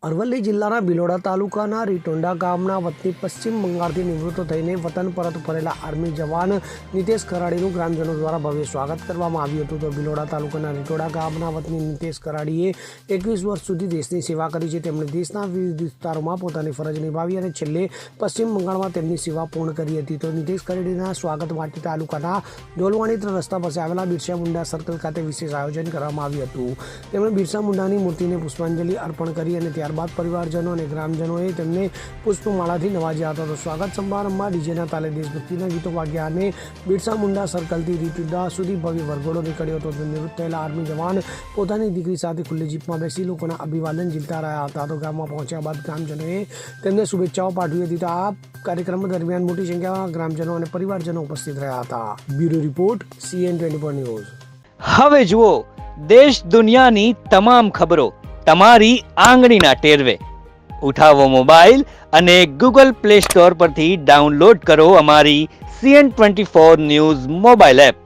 અરવલ્લી જિલ્લાના ભિલોડા તાલુકાના રીટોંડા ગામના વતની પશ્ચિમ બંગાળથી નિવૃત્ત થઈને વતન પરત ફરેલા આર્મી જવાન નીતેશ કરાડીનું ગ્રામજનો દ્વારા ભવ્ય સ્વાગત કરવામાં આવ્યું હતું. તો ભિલોડા તાલુકાના રીટોડા ગામના વતની નીતેશ કરાડીએ 21 વર્ષ સુધી દેશની સેવા કરી છે. તેમણે દેશના વિવિધ વિસ્તારોમાં પોતાની ફરજ નિભાવી અને છેલ્લે પશ્ચિમ બંગાળમાં તેમની સેવા પૂર્ણ કરી હતી. તો નીતેશ કરાડીના સ્વાગત માટે તાલુકાના ડોલવાણી રસ્તા પાસે આવેલા બિરસા મુંડા સર્કલ ખાતે વિશેષ આયોજન કરવામાં આવ્યું હતું. તેમણે બિરસા મુંડાની મૂર્તિને પુષ્પાંજલિ અર્પણ કરી અને ત્યારબાદ પરિવારજનો અને ગ્રામજનોએ તેમને પુષ્પમાળાથી નવાજ્યા હતા. તો સ્વાગત સમારંભમાં ડીજેના તાલે દેશભક્તિના ગીતો વાગ્યા અને બિરસા મુંડા સર્કલથી રીટોડા સુધી ભવ્ય વરઘોડો નીકળ્યો હતો. નિવૃત્ત થયેલા આર્મી જવાન પોતાની દીકરી સાથે ખુલ્લી જીપમાં બેસી લોકોના અભિવાદન ઝીલતા રહ્યા હતા. તો ગામમાં પહોંચ્યા બાદ ગ્રામજનોએ તેમને શુભેચ્છાઓ પાઠવી હતી. તો આ કાર્યક્રમ દરમિયાન મોટી સંખ્યામાં ગ્રામજનો અને પરિવારજનો ઉપસ્થિત રહ્યા હતા. Bureau report CN24 news. હવે જુઓ દેશ દુનિયાની તમામ ખબરો તમારી આંગળીના ટેરવે. ઉઠાવો મોબાઈલ અને Google Play Store પરથી ડાઉનલોડ કરો અમારી CN24 ન્યૂઝ મોબાઈલ એપ.